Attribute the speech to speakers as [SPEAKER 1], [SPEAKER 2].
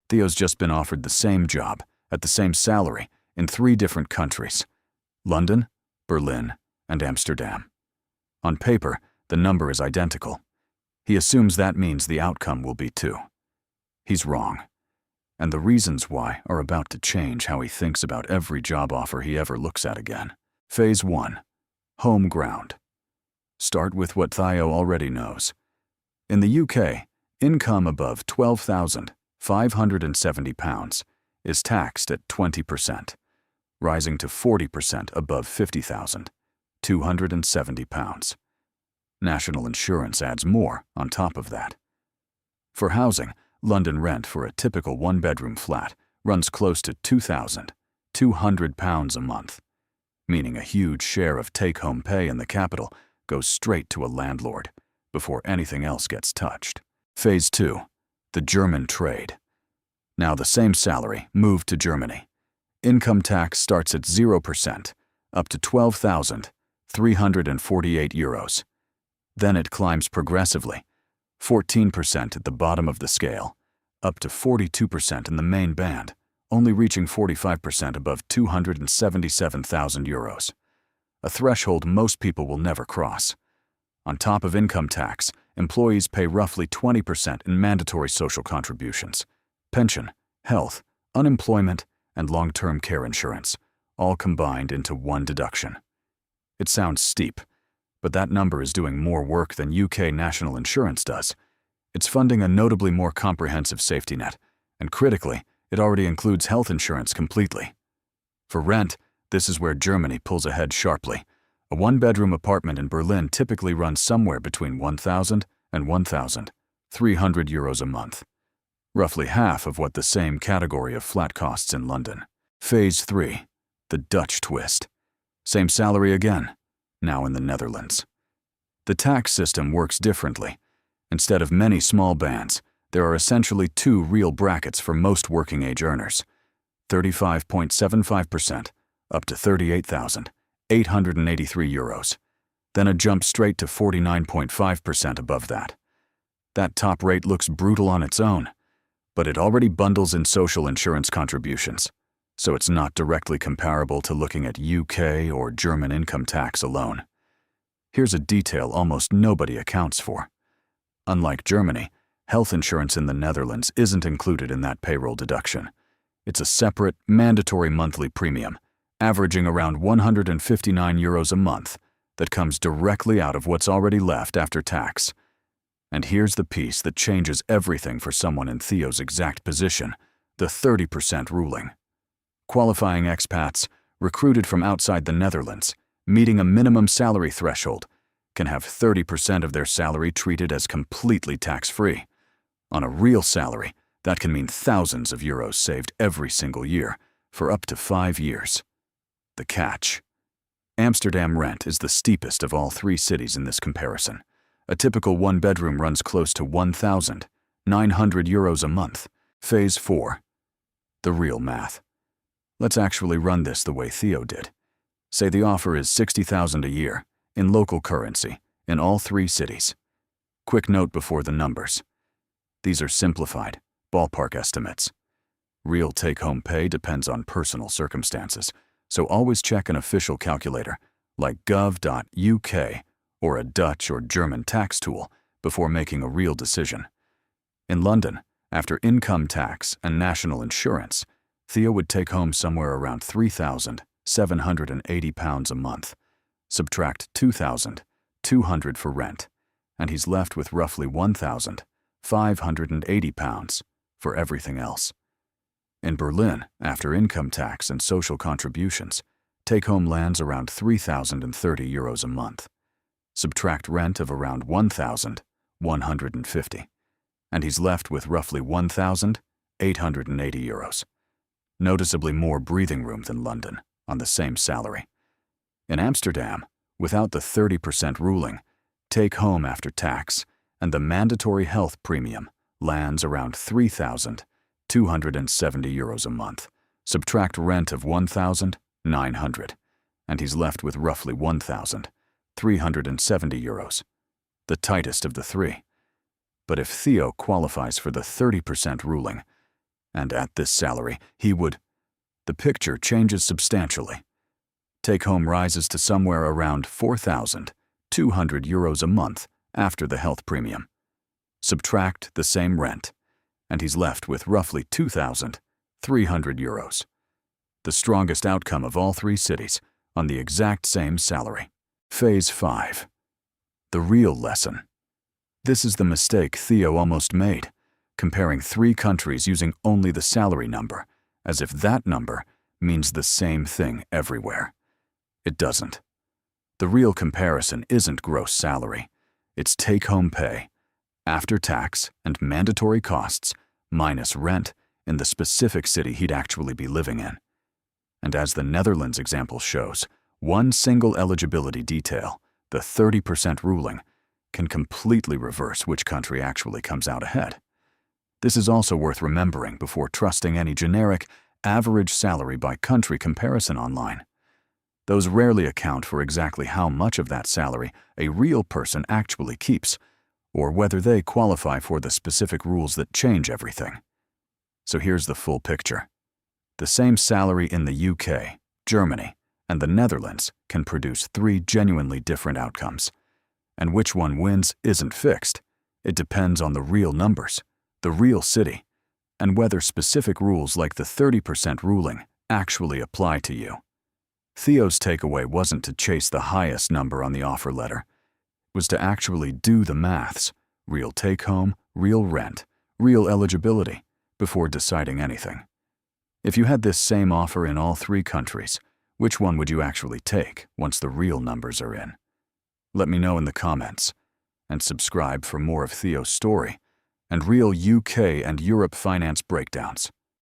[SPEAKER 1] Theo's just been offered the same job, at the same salary, in 3 different countries: London, Berlin, and Amsterdam. On paper, the number is identical. He assumes that means the outcome will be too. He's wrong. And the reasons why are about to change how he thinks about every job offer he ever looks at again. Phase 1. Home ground. Start with what Theo already knows. In the UK, income above £12,570 is taxed at 20%, rising to 40% above £50,270. National insurance adds more on top of that. For housing, London rent for a typical 1-bedroom flat runs close to £2,200 a month, meaning a huge share of take-home pay in the capital goes straight to a landlord before anything else gets touched. Phase 2. The German trade. Now the same salary moved to Germany. Income tax starts at 0%, up to €12,348. Then it climbs progressively, 14% at the bottom of the scale, up to 42% in the main band, only reaching 45% above €277,000, a threshold most people will never cross. On top of income tax, employees pay roughly 20% in mandatory social contributions: pension, health, unemployment, and long-term care insurance, all combined into one deduction. It sounds steep, but that number is doing more work than UK national insurance does. It's funding a notably more comprehensive safety net, and critically, it already includes health insurance completely. For rent, this is where Germany pulls ahead sharply. A 1-bedroom apartment in Berlin typically runs somewhere between €1,000 and €1,300 a month, roughly half of what the same category of flat costs in London. Phase 3. The Dutch twist. Same salary again, now in the Netherlands. The tax system works differently. Instead of many small bands, there are essentially 2 real brackets for most working-age earners: 35.75% up to €38,883, then a jump straight to 49.5% above that. That top rate looks brutal on its own, but it already bundles in social insurance contributions, so it's not directly comparable to looking at UK or German income tax alone. Here's a detail almost nobody accounts for. Unlike Germany, health insurance in the Netherlands isn't included in that payroll deduction. It's a separate, mandatory monthly premium, averaging around €159 a month, that comes directly out of what's already left after tax. And here's the piece that changes everything for someone in Theo's exact position: the 30% ruling. Qualifying expats, recruited from outside the Netherlands, meeting a minimum salary threshold, can have 30% of their salary treated as completely tax-free. On a real salary, that can mean thousands of euros saved every single year, for up to 5 years. The catch: Amsterdam rent is the steepest of all 3 cities in this comparison. A typical 1-bedroom runs close to €1,900 a month. Phase 4. The real math. Let's actually run this the way Theo did. Say the offer is $60,000 a year, in local currency, in all 3 cities. Quick note before the numbers. These are simplified, ballpark estimates. Real take-home pay depends on personal circumstances, so always check an official calculator, like gov.uk or a Dutch or German tax tool, before making a real decision. In London, after income tax and national insurance, Theo would take home somewhere around £3,780 a month. Subtract £2,200 for rent, and he's left with roughly £1,580 for everything else. In Berlin, after income tax and social contributions, take-home lands around €3,030 a month. Subtract rent of around €1,150, and he's left with roughly €1,880. Noticeably more breathing room than London on the same salary. In Amsterdam, without the 30% ruling, take home after tax and the mandatory health premium lands around €3,270 a month. Subtract rent of €1,900, and he's left with roughly €1,370, the tightest of the 3. But if Theo qualifies for the 30% ruling, And at this salary, he would. The picture changes substantially. Take-home rises to somewhere around €4,200 a month after the health premium. Subtract the same rent, and he's left with roughly €2,300. The strongest outcome of all three cities on the exact same salary. Phase 5. The real lesson. This is the mistake Theo almost made, comparing three countries using only the salary number, as if that number means the same thing everywhere. It doesn't. The real comparison isn't gross salary. It's take-home pay, after tax and mandatory costs, minus rent in the specific city he'd actually be living in. And as the Netherlands example shows, one single eligibility detail, the 30% ruling, can completely reverse which country actually comes out ahead. This is also worth remembering before trusting any generic, average salary by country comparison online. Those rarely account for exactly how much of that salary a real person actually keeps, or whether they qualify for the specific rules that change everything. So here's the full picture. The same salary in the UK, Germany, and the Netherlands can produce three genuinely different outcomes. And which one wins isn't fixed. It depends on the real numbers, the real city, and whether specific rules like the 30% ruling actually apply to you. Theo's takeaway wasn't to chase the highest number on the offer letter. It was to actually do the maths, real take-home, real rent, real eligibility, before deciding anything. If you had this same offer in all three countries, which one would you actually take once the real numbers are in? Let me know in the comments, and subscribe for more of Theo's story and real UK and Europe finance breakdowns.